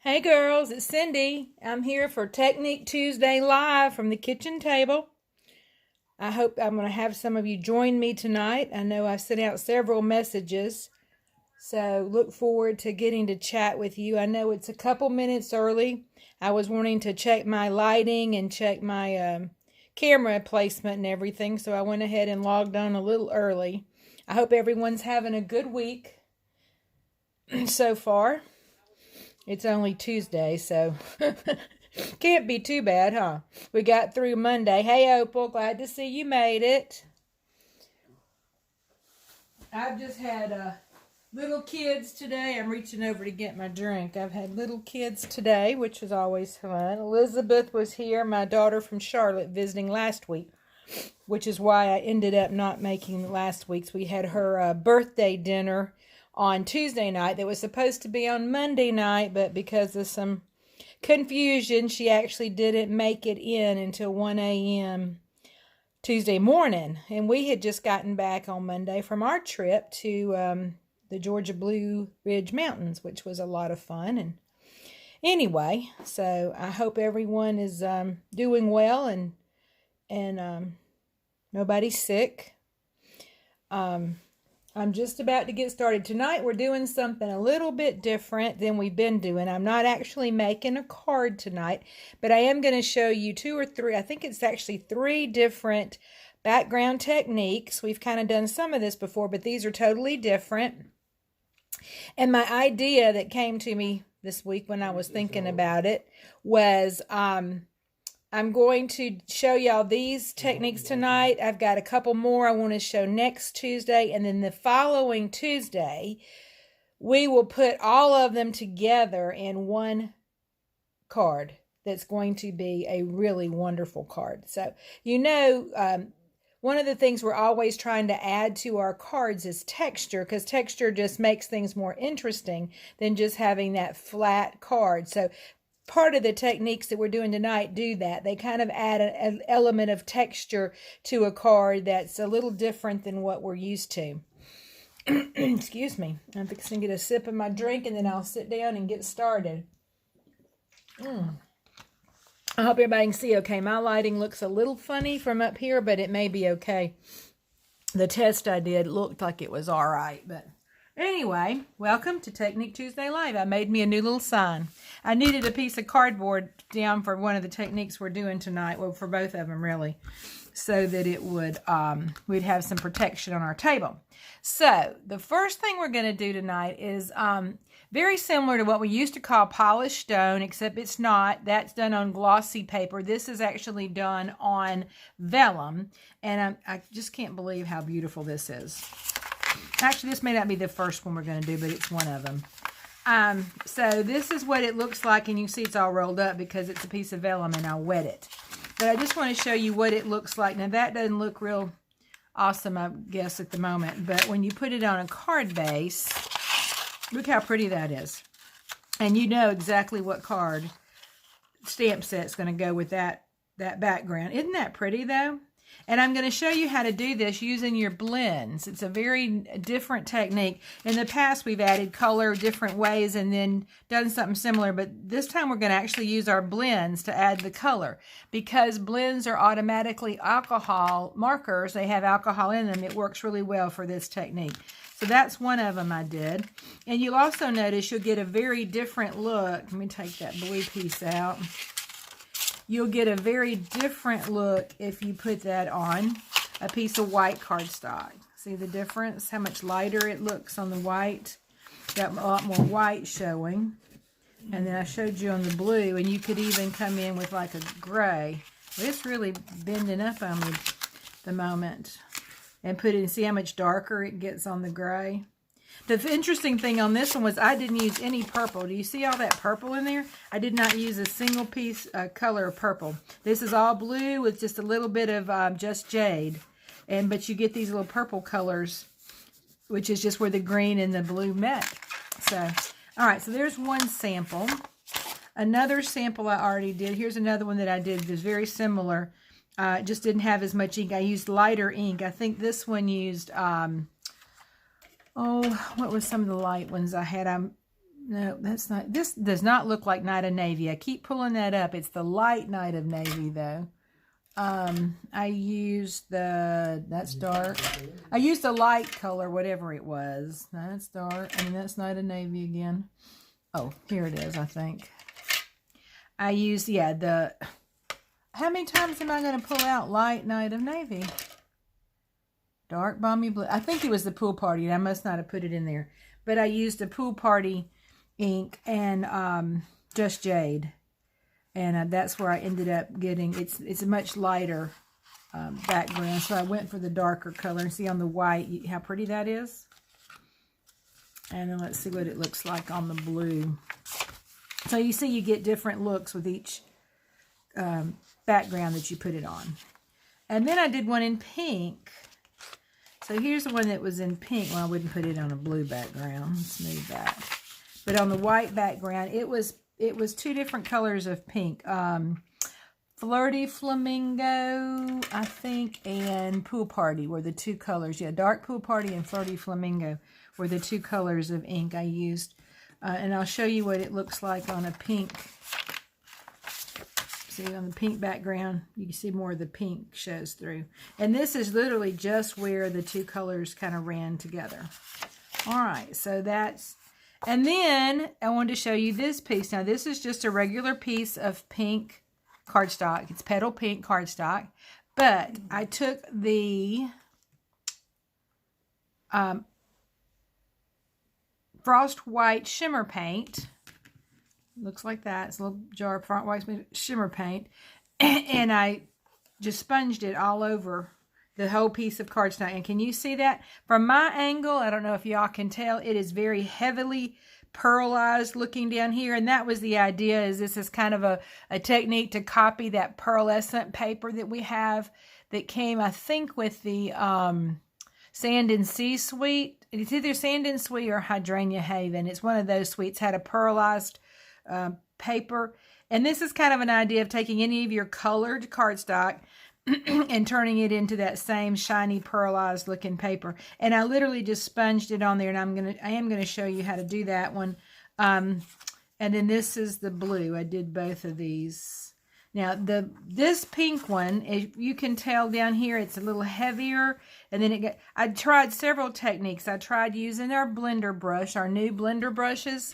Hey girls, it's Cindy. I'm here for Technique Tuesday live from the kitchen table. I hope I'm going to have some of you join me tonight. I know I've sent out several messages, so look forward to getting to chat with you. I know it's a couple minutes early. I was wanting to check my lighting and check my camera placement and everything, so I went ahead and logged on a little early. I hope everyone's having a good week so far. It's only Tuesday, so can't be too bad, huh? We got through Monday. Hey, Opal, glad to see you made it. I've just had little kids today. I'm reaching over to get my drink. I've had little kids today, which is always fun. Elizabeth was here, my daughter from Charlotte, visiting last week, which is why I ended up not making last week's. We had her birthday dinner on Tuesday night that was supposed to be on Monday night, but because of some confusion, she actually didn't make it in until 1 a.m. Tuesday morning. And we had just gotten back on Monday from our trip to the Georgia Blue Ridge Mountains, which was a lot of fun. And anyway, so I hope everyone is doing well and nobody's sick. I'm just about to get started. Tonight we're doing something a little bit different than we've been doing. I'm not actually making a card tonight, but I am going to show you two or three, I think it's actually 3 different background techniques. We've kind of done some of this before, but these are totally different. And my idea that came to me this week when I was thinking about it was I'm going to show y'all these techniques tonight. I've got a couple more I want to show next Tuesday. And then the following Tuesday, we will put all of them together in one card that's going to be a really wonderful card. So, one of the things we're always trying to add to our cards is texture, because texture just makes things more interesting than just having that flat card. So part of the techniques that we're doing tonight do that. They kind of add an element of texture to a card that's a little different than what we're used to. Excuse me. I'm fixing to get a sip of my drink and then I'll sit down and get started. I hope everybody can see okay. My lighting looks a little funny from up here, but it may be okay. The test I did looked like it was all right, but anyway, welcome to Technique Tuesday Live. I made me a new little sign. I needed a piece of cardboard down for one of the techniques we're doing tonight, well, for both of them really, so that it would, we'd have some protection on our table. So the first thing we're going to do tonight is very similar to what we used to call polished stone, except it's not. That's done on glossy paper. This is actually done on vellum, and I just can't believe how beautiful this is. Actually, this may not be the first one we're going to do, but it's one of them. So this is what it looks like, and you can see it's all rolled up because it's a piece of vellum, and I'll wet it. But I just want to show you what it looks like. Now, that doesn't look real awesome, I guess, at the moment. But when you put it on a card base, look how pretty that is. And you know exactly what card stamp set's going to go with that background. Isn't that pretty, though? And I'm going to show you how to do this using your blends. It's a very different technique. In the past, we've added color different ways and then done something similar. But this time, we're going to actually use our blends to add the color. Because blends are automatically alcohol markers. They have alcohol in them. It works really well for this technique. So that's one of them I did. And you'll also notice you'll get a very different look. Let me take that blue piece out. You'll get a very different look if you put that on a piece of white cardstock. See the difference? How much lighter it looks on the white. Got a lot more white showing. And then I showed you on the blue, and you could even come in with like a gray. It's really bending up on me at the moment. And put it and see how much darker it gets on the gray. The interesting thing on this one was I didn't use any purple. Do you see all that purple in there? I did not use a single piece color of purple. This is all blue with just a little bit of just jade. But you get these little purple colors, which is just where the green and the blue met. So, all right, so there's one sample. Another sample I already did. Here's another one that I did that's very similar. Just didn't have as much ink. I used lighter ink. I think this one used, what was some of the light ones I had? No, that's not. This does not look like Night of Navy. I keep pulling that up. It's the light Night of Navy, though. I used that's dark. I used a light color, whatever it was. That's dark. I mean, that's Night of Navy again. Oh, here it is, I think. I used, yeah, how many times am I going to pull out light Night of Navy? Dark Balmy Blue. I think it was the Pool Party. I must not have put it in there. But I used a Pool Party ink and Just Jade. And that's where I ended up getting, it's a much lighter background. So I went for the darker color. And see on the white how pretty that is? And then let's see what it looks like on the blue. So you see you get different looks with each background that you put it on. And then I did one in pink. So here's the one that was in pink. Well, I wouldn't put it on a blue background. Let's move that. But on the white background, it was 2 different colors of pink. Flirty Flamingo, I think, and Pool Party were the 2 colors. Yeah, Dark Pool Party and Flirty Flamingo were the 2 colors of ink I used. And I'll show you what it looks like on a pink. See, on the pink background, you can see more of the pink shows through. And this is literally just where the 2 colors kind of ran together. All right, so that's... And then I wanted to show you this piece. Now, this is just a regular piece of pink cardstock. It's petal pink cardstock. But I took the Frost White Shimmer Paint. Looks like that. It's a little jar of Frost White Shimmer Paint. And I just sponged it all over the whole piece of cardstock. And can you see that? From my angle, I don't know if y'all can tell, it is very heavily pearlized looking down here. And that was the idea, is this is kind of a technique to copy that pearlescent paper that we have that came, I think, with the Sand and Sea suite. It's either Sand and Sea or Hydrangea Haven. It's one of those suites, had a pearlized paper. And this is kind of an idea of taking any of your colored cardstock and turning it into that same shiny pearlized looking paper. And I literally just sponged it on there, and I am gonna show you how to do that one. And then this is the blue. I did both of these. Now this pink one, if you can tell down here, it's a little heavier. And then I tried several techniques. I tried using our blender brush, our new blender brushes,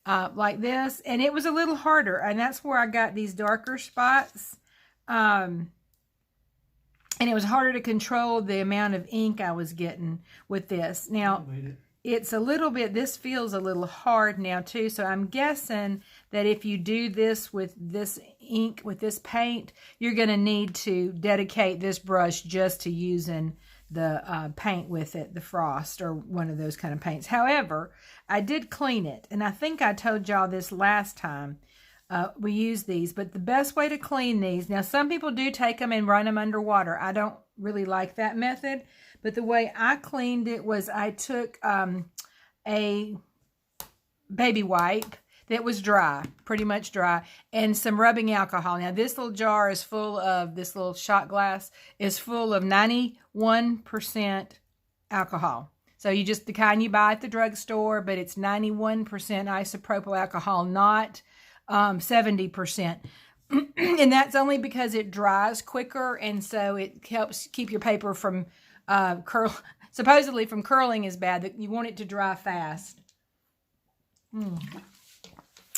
like this, and it was a little harder. And that's where I got these darker spots. And it was harder to control the amount of ink I was getting with this. Now, it's a little bit, this feels a little hard now too. So I'm guessing that if you do this with this ink, with this paint, you're going to need to dedicate this brush just to using the paint with it, the Frost or one of those kind of paints. However, I did clean it. And I think I told y'all this last time. We use these, but the best way to clean these, now some people do take them and run them underwater. I don't really like that method, but the way I cleaned it was I took a baby wipe that was dry, pretty much dry, and some rubbing alcohol. Now this little jar is full of, this little shot glass is full of 91% alcohol. So you just, the kind you buy at the drugstore, but it's 91% isopropyl alcohol, not 70%. And that's only because it dries quicker, and so it helps keep your paper from supposedly from curling is bad. That you want it to dry fast.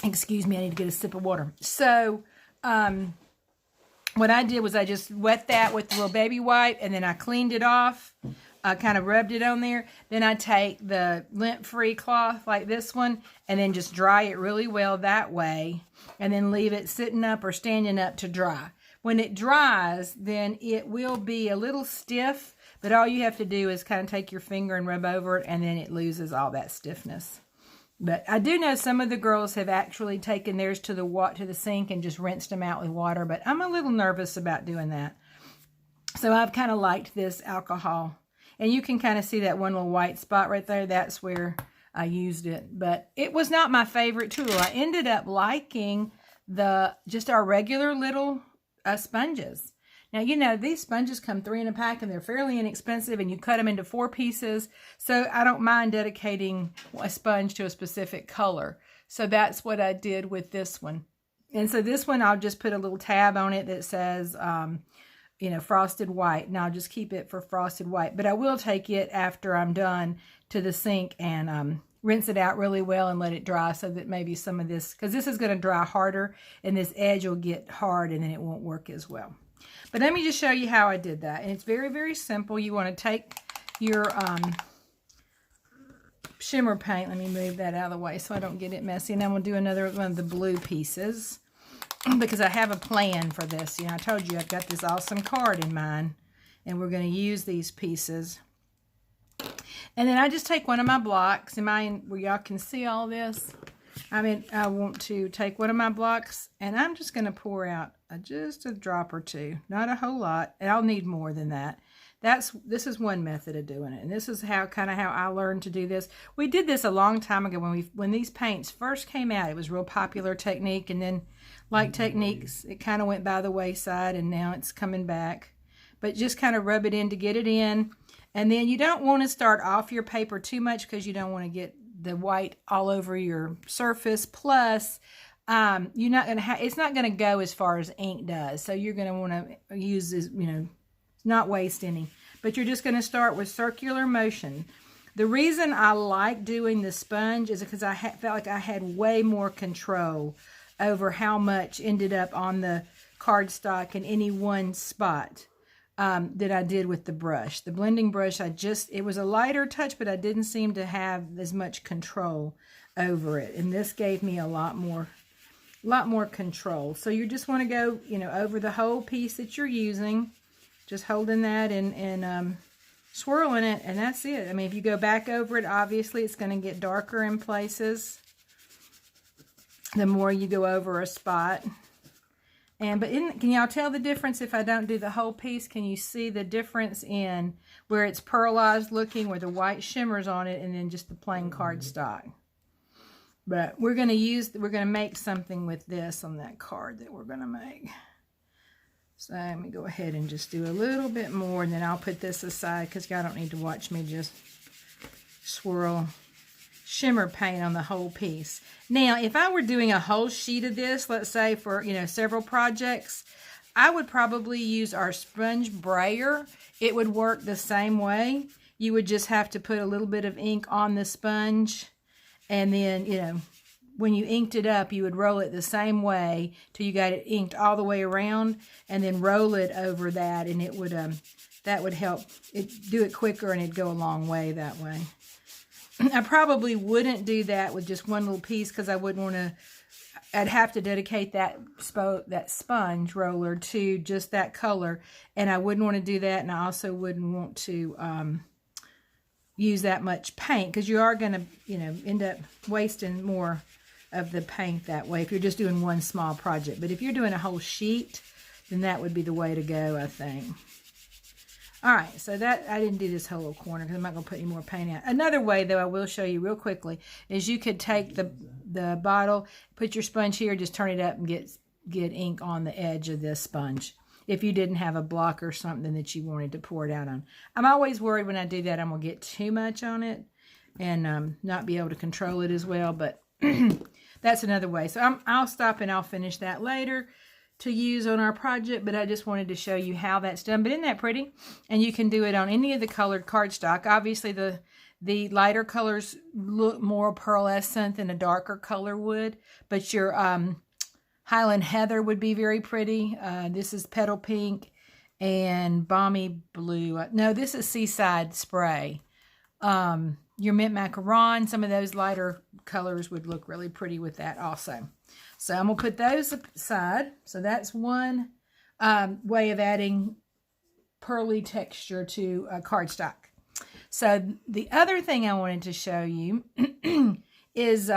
Excuse me, I need to get a sip of water. So what I did was I just wet that with the little baby wipe, and then I cleaned it off. I kind of rubbed it on there. Then I take the lint-free cloth like this one and then just dry it really well that way, and then leave it sitting up or standing up to dry. When it dries, then it will be a little stiff, but all you have to do is kind of take your finger and rub over it, and then it loses all that stiffness. But I do know some of the girls have actually taken theirs to the sink and just rinsed them out with water, but I'm a little nervous about doing that. So I've kind of liked this alcohol. And you can kind of see that one little white spot right there. That's where I used it. But it was not my favorite tool. I ended up liking just our regular little sponges. Now, you know, these sponges come 3 in a pack and they're fairly inexpensive, and you cut them into 4 pieces. So I don't mind dedicating a sponge to a specific color. So that's what I did with this one. And so this one, I'll just put a little tab on it that says, you know, frosted white. And I'll just keep it for frosted white. But I will take it after I'm done to the sink and rinse it out really well and let it dry, so that maybe some of this, because this is going to dry harder and this edge will get hard and then it won't work as well. But let me just show you how I did that. And it's very, very simple. You want to take your shimmer paint. Let me move that out of the way so I don't get it messy. And I'm going to do another one of the blue pieces because I have a plan for this. You know, I told you I've got this awesome card in mind, and we're going to use these pieces. And then I just take one of my blocks. Where y'all can see all this? I want to take one of my blocks, and I'm just going to pour out just a drop or two. Not a whole lot, and I'll need more than that. This is one method of doing it, and this is how I learned to do this. We did this a long time ago when these paints first came out. It was a real popular technique, and then, like techniques, it kind of went by the wayside, and now it's coming back. But just kind of rub it in to get it in. And then you don't want to start off your paper too much because you don't want to get the white all over your surface. Plus, you're not going to it's not going to go as far as ink does. So you're going to want to use this, you know, not waste any. But you're just going to start with circular motion. The reason I like doing the sponge is because I felt like I had way more control over how much ended up on the cardstock in any one spot. That I did with the brush. The blending brush, it was a lighter touch, but I didn't seem to have as much control over it. And this gave me a lot more control. So you just want to go, you know, over the whole piece that you're using, just holding that and swirling it, and that's it. I mean, if you go back over it, obviously it's going to get darker in places the more you go over a spot. Can y'all tell the difference if I don't do the whole piece? Can you see the difference in where it's pearlized looking, where the white shimmers on it, and then just the plain cardstock? But we're going to make something with this on that card that we're going to make. So let me go ahead and just do a little bit more, and then I'll put this aside because y'all don't need to watch me just swirl shimmer paint on the whole piece. Now, if I were doing a whole sheet of this, let's say for, you know, several projects, I would probably use our sponge brayer. It would work the same way. You would just have to put a little bit of ink on the sponge, and then, you know, when you inked it up, you would roll it the same way till you got it inked all the way around, and then roll it over that, and it would that would help it do it quicker, and it'd go a long way that way. I probably wouldn't do that with just one little piece because I wouldn't want to. I'd have to dedicate that sponge roller to just that color, and I wouldn't want to do that, and I also wouldn't want to use that much paint because you are going to, you know, end up wasting more of the paint that way if you're just doing one small project. But if you're doing a whole sheet, then that would be the way to go, I think. All right, so that I didn't do this whole little corner because I'm not going to put any more paint out. Another way, though, I will show you real quickly is you could take the bottle, put your sponge here, just turn it up and get ink on the edge of this sponge if you didn't have a block or something that you wanted to pour it out on. I'm always worried when I do that I'm going to get too much on it and not be able to control it as well, but that's another way. So I'll stop and I'll finish that later to use on our project, but I just wanted to show you how that's done. But isn't that pretty? And you can do it on any of the colored cardstock. Obviously, the lighter colors look more pearlescent than a darker color would, but your Highland Heather would be very pretty. This is Petal Pink and Balmy Blue. No, this is Seaside Spray. Your Mint Macaron, some of those lighter colors would look really pretty with that also. So I'm going to put those aside. So that's one way of adding pearly texture to cardstock. So the other thing I wanted to show you is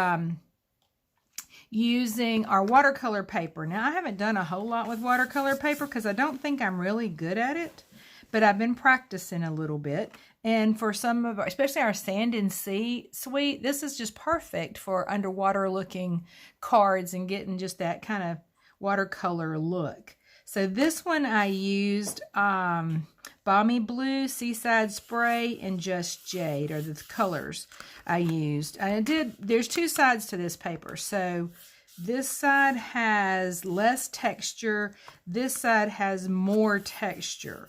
using our watercolor paper. Now, I haven't done a whole lot with watercolor paper because I don't think I'm really good at it, but I've been practicing a little bit. And for some of our, especially our Sand and Sea suite, this is just perfect for underwater looking cards and getting just that kind of watercolor look. So this one I used Balmy Blue, Seaside Spray, and Just Jade are the colors I used. There's two sides to this paper. So this side has less texture. This side has more texture.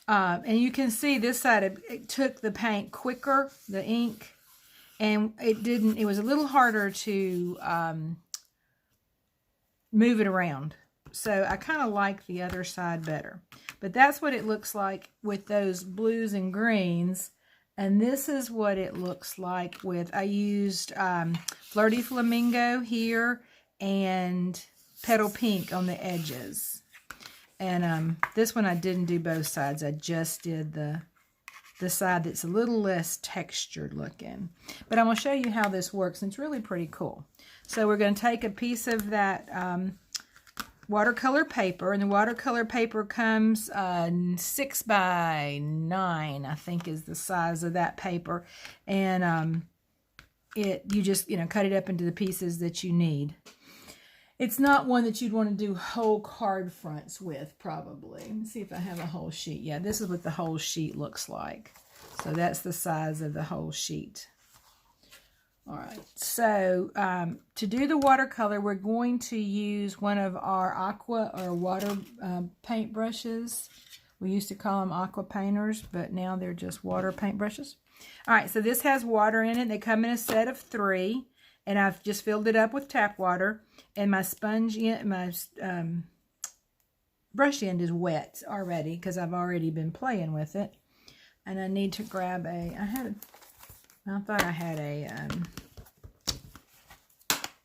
And you can see this side, it took the paint quicker, the ink, and it was a little harder to move it around. So I kind of like the other side better. But that's what it looks like with those blues and greens. And this is what it looks like with, I used Flirty Flamingo here and Petal Pink on the edges. And this one I didn't do both sides. I just did the side that's a little less textured looking. But I'm going to show you how this works. And it's really pretty cool. So we're going to take a piece of that watercolor paper, and the watercolor paper comes 6 by 9, I think is the size of that paper, and you just cut it up into the pieces that you need. It's not one that you'd want to do whole card fronts with, probably. Let me see if I have a whole sheet. Yeah, this is what the whole sheet looks like. So that's the size of the whole sheet. All right, so to do the watercolor, we're going to use one of our aqua or water paint brushes. We used to call them aqua painters, but now they're just water paint brushes. All right, so this has water in it. They come in a set of 3, and I've just filled it up with tap water. And my sponge, my brush end is wet already because I've already been playing with it. And I need to grab I thought I had a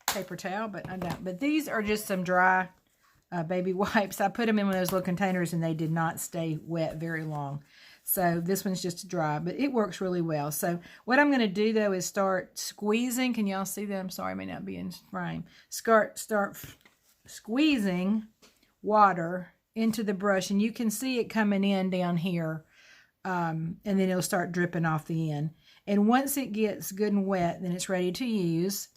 paper towel, but I don't. But these are just some dry baby wipes. I put them in one of those little containers, and they did not stay wet very long. So this one's just dry, but it works really well. So what I'm going to do, though, is start squeezing. Can y'all see that? I'm sorry, I may not be in frame. Start squeezing water into the brush, and you can see it coming in down here, and then it'll start dripping off the end. And once it gets good and wet, then it's ready to use.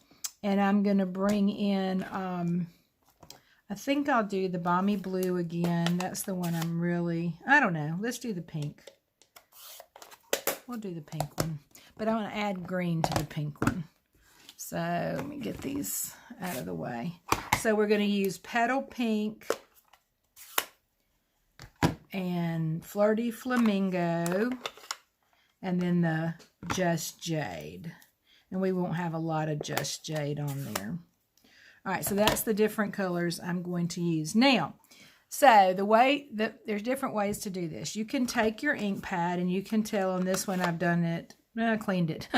And I'm going to bring in, I think I'll do the Balmy Blue again. That's the one I don't know. Let's do the pink. We'll do the pink one. But I want to add green to the pink one. So let me get these out of the way. So we're going to use Petal Pink and Flirty Flamingo, and then the Just Jade. And we won't have a lot of Just Jade on there. All right, so that's the different colors I'm going to use. Now, so there's different ways to do this. You can take your ink pad, and you can tell on this one I've done it, I cleaned it,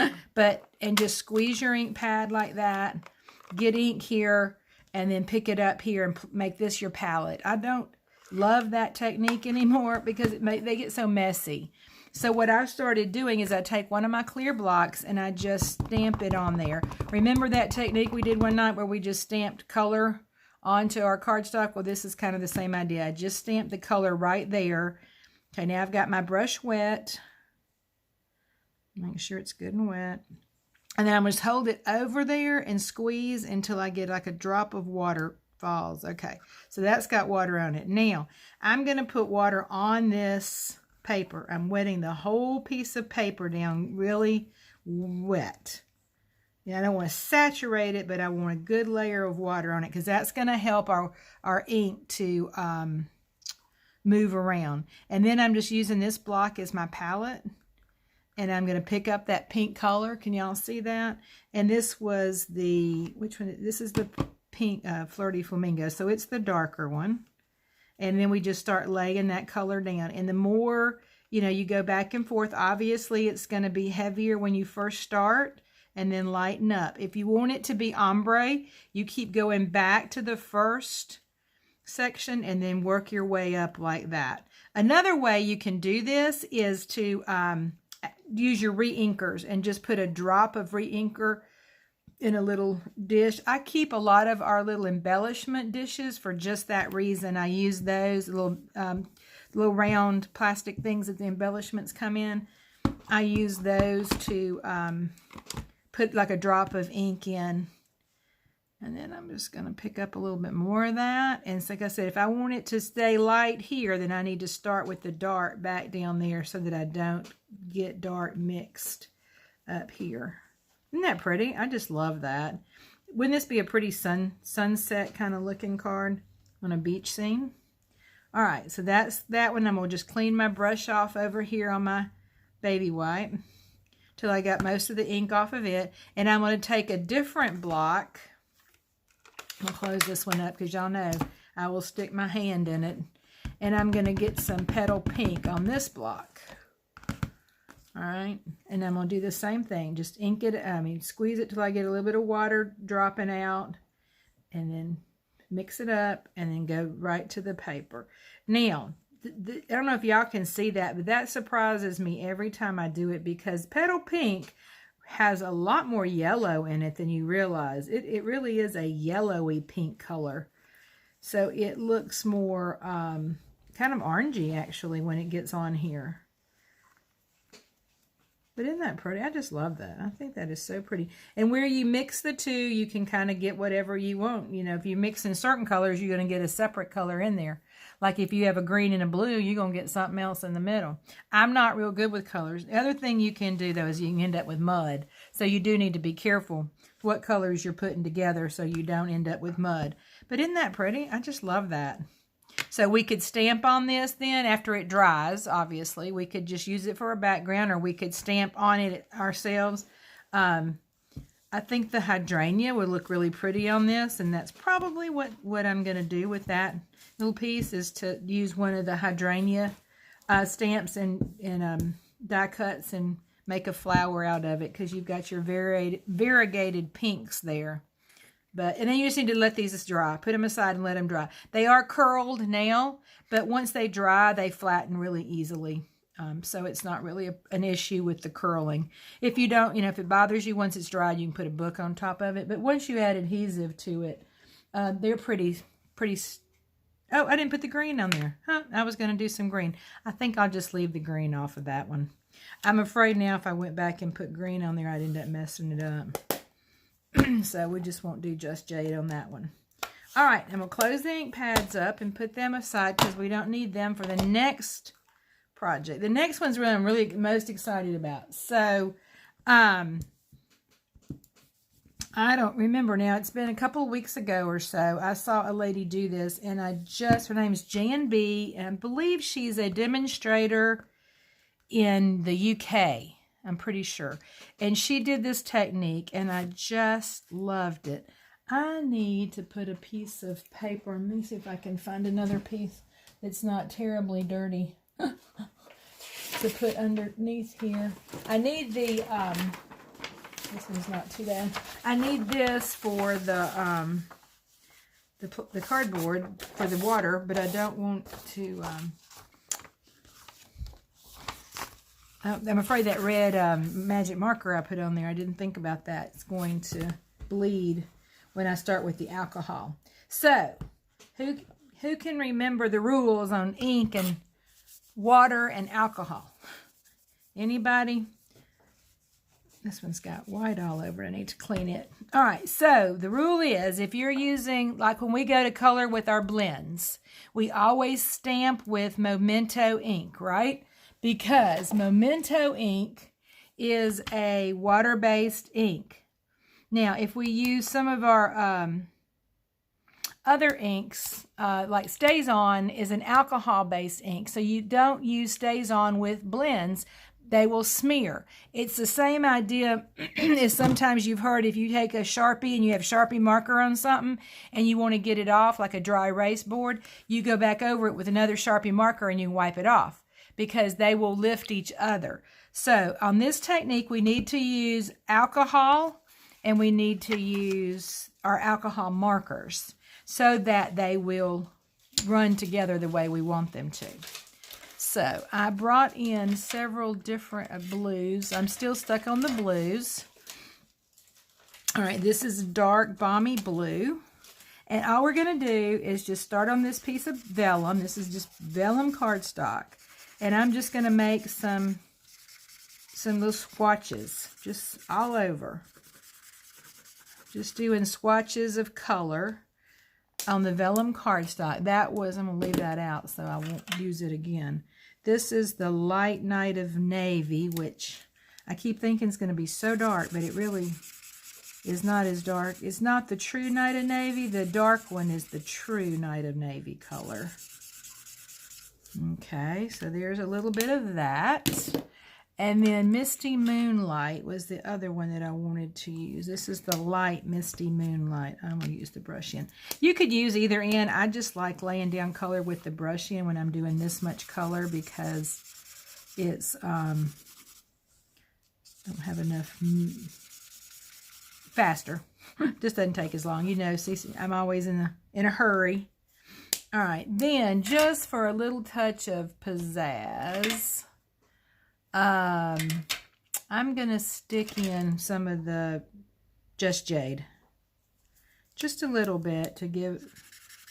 and just squeeze your ink pad like that, get ink here, and then pick it up here and make this your palette. I don't love that technique anymore because they get so messy. So what I've started doing is I take one of my clear blocks and I just stamp it on there. Remember that technique we did one night where we just stamped color onto our cardstock? Well, this is kind of the same idea. I just stamped the color right there. Okay, now I've got my brush wet. Make sure it's good and wet. And then I'm just hold it over there and squeeze until I get like a drop of water falls. Okay, so that's got water on it. Now, I'm going to put water on this paper. I'm wetting the whole piece of paper down really wet. Yeah, I don't want to saturate it, but I want a good layer of water on it because that's going to help our ink to move around. And then I'm just using this block as my palette. And I'm going to pick up that pink color. Can y'all see that? And this was which one? This is the pink Flirty Flamingo. So it's the darker one. And then we just start laying that color down. And the more, you go back and forth, obviously it's going to be heavier when you first start and then lighten up. If you want it to be ombre, you keep going back to the first section and then work your way up like that. Another way you can do this is to use your re-inkers and just put a drop of re-inker in a little dish. I keep a lot of our little embellishment dishes for just that reason. I use those little round plastic things that the embellishments come in. I use those to put like a drop of ink in. And And then I'm just going to pick up a little bit more of that. And so like I said, if I want it to stay light here, then I need to start with the dark back down there so that I don't get dark mixed up here. Isn't that pretty? I just love that. Wouldn't this be a pretty sunset kind of looking card on a beach scene? All right, so that's that one. I'm going to just clean my brush off over here on my baby white till I got most of the ink off of it. And I'm going to take a different block. I'll close this one up because y'all know I will stick my hand in it. And I'm going to get some petal pink on this block. All right, and I'm going to do the same thing. Just ink it, squeeze it till I get a little bit of water dropping out. And then mix it up and then go right to the paper. Now, I don't know if y'all can see that, but that surprises me every time I do it because petal pink has a lot more yellow in it than you realize. It really is a yellowy pink color. So it looks more kind of orangey actually when it gets on here. But isn't that pretty? I just love that. I think that is so pretty. And where you mix the two, you can kind of get whatever you want. You know, if you mix in certain colors, you're going to get a separate color in there. Like if you have a green and a blue, you're going to get something else in the middle. I'm not real good with colors. The other thing you can do, though, is you can end up with mud. So you do need to be careful what colors you're putting together so you don't end up with mud. But isn't that pretty? I just love that. So we could stamp on this then after it dries, obviously. We could just use it for a background or we could stamp on it ourselves. I think the hydrangea would look really pretty on this, and that's probably what I'm going to do with that little piece is to use one of the hydrangea stamps and die cuts and make a flower out of it because you've got your variegated pinks there. And then you just need to let these dry. Put them aside and let them dry. They are curled now, but once they dry, they flatten really easily. So it's not really an issue with the curling. If you don't, if it bothers you once it's dried, you can put a book on top of it. But once you add adhesive to it, they're pretty. Oh, I didn't put the green on there. I was going to do some green. I think I'll just leave the green off of that one. I'm afraid now if I went back and put green on there, I'd end up messing it up. So we just won't do just jade on that one. All right, I'm going to close the ink pads up and put them aside because we don't need them for the next project. The next one's really I'm really most excited about. So, I don't remember now. It's been a couple of weeks ago or so. I saw a lady do this, and her name is Jan B, and I believe she's a demonstrator in the UK. I'm pretty sure. And she did this technique, and I just loved it. I need to put a piece of paper. Let me see if I can find another piece that's not terribly dirty to put underneath here. I need the, this one's not too bad. I need this for the cardboard for the water, but I don't want to, I'm afraid that red magic marker I put on there, I didn't think about that. It's going to bleed when I start with the alcohol. So, who can remember the rules on ink and water and alcohol? Anybody? This one's got white all over it. I need to clean it. All right, so the rule is if you're using, like when we go to color with our blends, we always stamp with Memento ink, right? Because Memento ink is a water-based ink. Now, if we use some of our other inks, like StazOn is an alcohol-based ink, so you don't use StazOn with blends. They will smear. It's the same idea as sometimes you've heard if you take a Sharpie and you have Sharpie marker on something and you want to get it off like a dry erase board, you go back over it with another Sharpie marker and you wipe it off, because they will lift each other. So on this technique, we need to use alcohol and we need to use our alcohol markers so that they will run together the way we want them to. So I brought in several different blues. I'm still stuck on the blues. All right, this is dark balmy blue. And all we're going to do is just start on this piece of vellum. This is just vellum cardstock. And I'm just going to make some little swatches just all over. just doing swatches of color on the vellum cardstock. That was, I'm going to leave that out so I won't use it again. This is the light night of navy, which I keep thinking is going to be so dark, but it really is not as dark. It's not the true night of navy. The dark one is the true night of navy color. Okay, so there's a little bit of that. And then Misty Moonlight was the other one that I wanted to use. This is the light Misty Moonlight. I'm going to use the brush end. You could use either end. I just like laying down color with the brush end when I'm doing this much color because it's, don't have enough, faster. Just doesn't take as long. You know, see, I'm always in a hurry. All right, then just for a little touch of pizzazz, I'm going to stick in some of the Just Jade. Just a little bit to give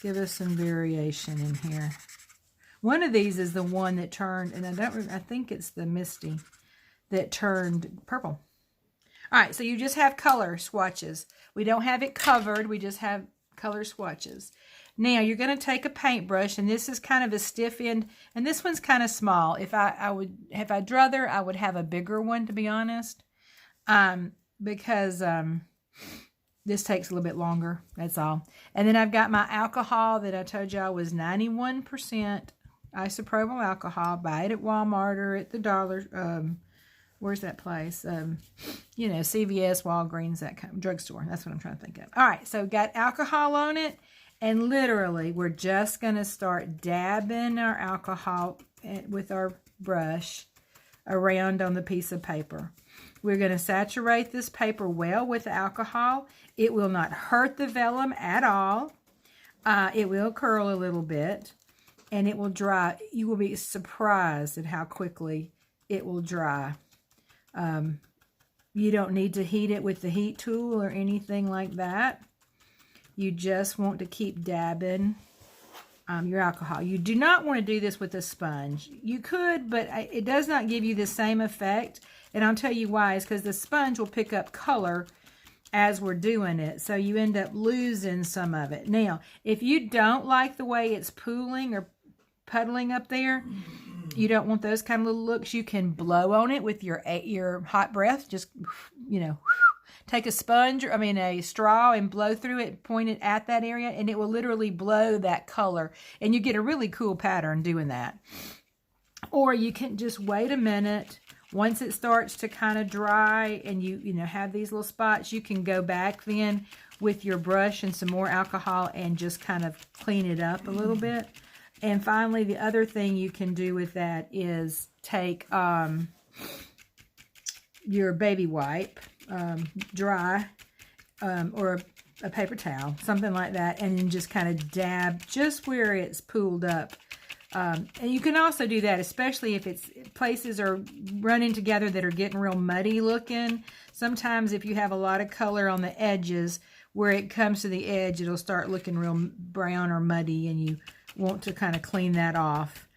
us some variation in here. One of these is the one that turned, and I think it's the Misty that turned purple. All right, so you just have color swatches. We don't have it covered. We just have color swatches. Now you're going to take a paintbrush, and this is kind of a stiff end, and this one's kind of small. If I'd rather, I would have a bigger one, to be honest, because this takes a little bit longer. That's all. And then I've got my alcohol that I told y'all was 91% isopropyl alcohol. Buy it at Walmart or at the dollar. Where's that place? You know, CVS, Walgreens, that kind of drugstore. That's what I'm trying to think of. All right, so got alcohol on it. And literally, we're just going to start dabbing our alcohol with our brush around on the piece of paper. We're going to saturate this paper well with the alcohol. It will not hurt the vellum at all. It will curl a little bit, and it will dry. You will be surprised at how quickly it will dry. You don't need to heat it with the heat tool or anything like that. You just want to keep dabbing your alcohol. You do not want to do this with a sponge. You could, but it does not give you the same effect. And I'll tell you why. It's because the sponge will pick up color as we're doing it. So you end up losing some of it. Now, if you don't like the way it's pooling or puddling up there, you don't want those kind of little looks, you can blow on it with your hot breath. Just, you know, take a sponge, a straw, and blow through it, point it at that area, and it will literally blow that color. And you get a really cool pattern doing that. Or you can just wait a minute. Once it starts to kind of dry and you have these little spots, you can go back then with your brush and some more alcohol and just kind of clean it up a little bit. And finally, the other thing you can do with that is take your baby wipe, dry, or a paper towel, something like that, and then just kind of dab just where it's pooled up. And you can also do that, especially if it's places are running together that are getting real muddy looking. Sometimes if you have a lot of color on the edges, where it comes to the edge, it'll start looking real brown or muddy, and you want to kind of clean that off.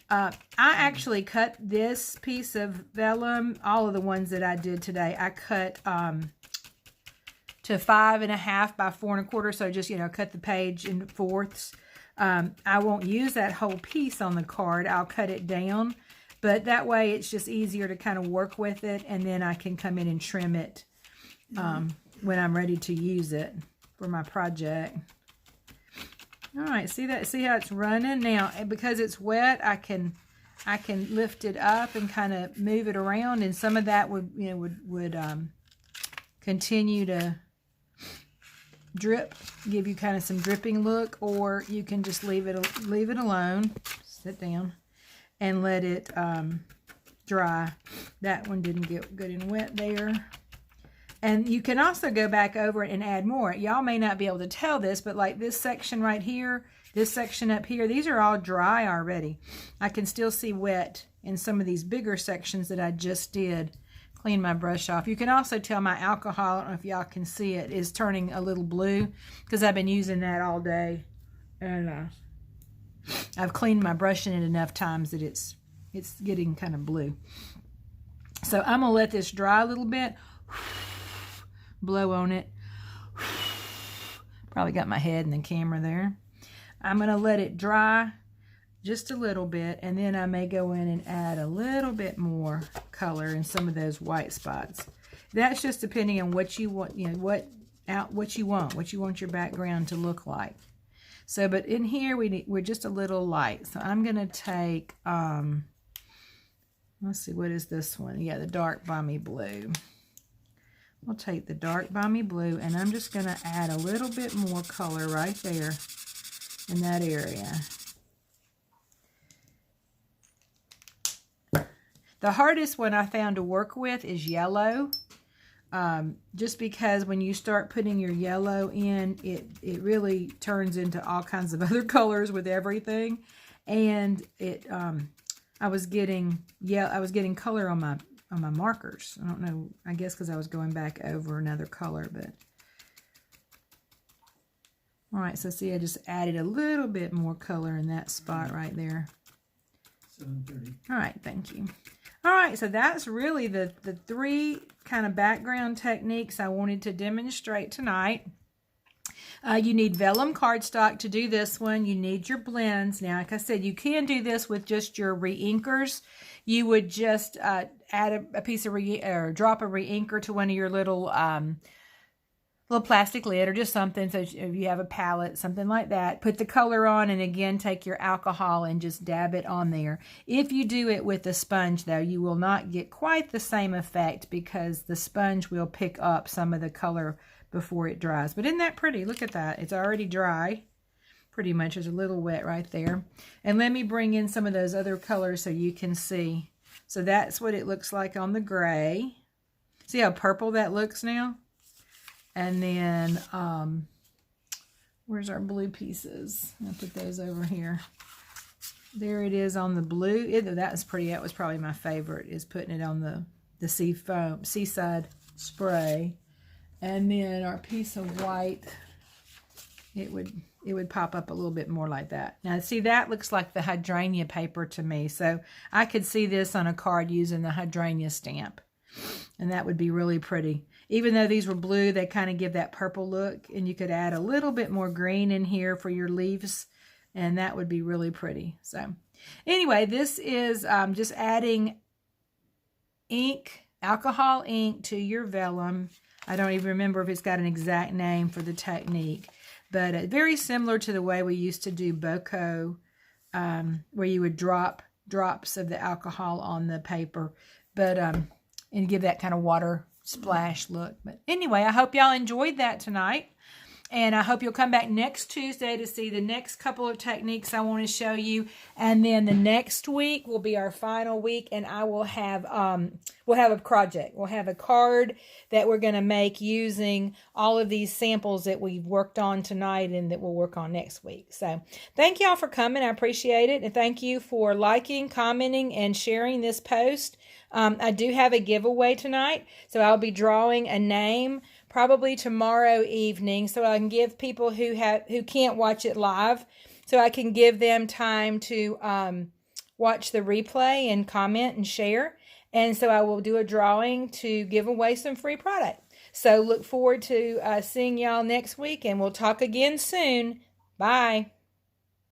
I actually cut this piece of vellum, all of the ones that I did today, I cut to 5.5 by 4.25, so just, cut the page in fourths. I won't use that whole piece on the card. I'll cut it down, but that way it's just easier to kind of work with it, and then I can come in and trim it when I'm ready to use it for my project. All right, see how it's running now? Because it's wet, I can lift it up and kind of move it around, and some of that would continue to drip, give you kind of some dripping look, or you can just leave it alone. Sit down and let it dry. That one didn't get good and wet there. And you can also go back over and add more. Y'all may not be able to tell this, but like this section right here, this section up here, these are all dry already. I can still see wet in some of these bigger sections that I just did. Clean my brush off. You can also tell my alcohol, I don't know if y'all can see it, is turning a little blue because I've been using that all day. And I've cleaned my brush in it enough times that it's getting kind of blue. So I'm going to let this dry a little bit. Blow on it. Probably got my head in the camera there. I'm going to let it dry just a little bit, and then I may go in and add a little bit more color in some of those white spots. That's just depending on what you want, you know, what you want your background to look like. So, but in here we're just a little light. So I'm going to take, let's see, what is this one? Yeah, the dark balmy blue. We'll take the dark balmy blue, and I'm just going to add a little bit more color right there in that area. The hardest one I found to work with is yellow. Just because when you start putting your yellow in, it really turns into all kinds of other colors with everything. And I was getting color on my markers. I don't know, I guess because I was going back over another color, but all right, so see, I just added a little bit more color in that spot right there. 7:30. All right, thank you. All right, so that's really the three kind of background techniques I wanted to demonstrate tonight. You need vellum cardstock to do this one. You need your blends. Now, like I said, you can do this with just your re-inkers. You would just add a piece of or drop a re-inker to one of your little plastic lid or just something. So if you have a palette, something like that, put the color on, and again, take your alcohol and just dab it on there. If you do it with a sponge, though, you will not get quite the same effect because the sponge will pick up some of the color before it dries. But isn't that pretty? Look at that. It's already dry. Pretty much. There's a little wet right there. And let me bring in some of those other colors so you can see. So that's what it looks like on the gray. See how purple that looks now? And then, where's our blue pieces? I'll put those over here. There it is on the blue. That was pretty. That was probably my favorite, is putting it on the seaside spray. And then our piece of white, it would pop up a little bit more like that. Now, see, that looks like the hydrangea paper to me. So I could see this on a card using the hydrangea stamp. And that would be really pretty. Even though these were blue, they kind of give that purple look. And you could add a little bit more green in here for your leaves. And that would be really pretty. So anyway, this is just adding ink, alcohol ink to your vellum. I don't even remember if it's got an exact name for the technique. But very similar to the way we used to do bokeh, where you would drop drops of the alcohol on the paper. But and give that kind of water splash look. But anyway, I hope y'all enjoyed that tonight. And I hope you'll come back next Tuesday to see the next couple of techniques I want to show you. And then the next week will be our final week, and I will have we'll have a project. We'll have a card that we're going to make using all of these samples that we've worked on tonight and that we'll work on next week. So thank y'all for coming. I appreciate it. And thank you for liking, commenting, and sharing this post. I do have a giveaway tonight, so I'll be drawing a name probably tomorrow evening, so I can give people who can't watch it live, so I can give them time to watch the replay and comment and share. And so I will do a drawing to give away some free product. So look forward to seeing y'all next week, and we'll talk again soon. Bye.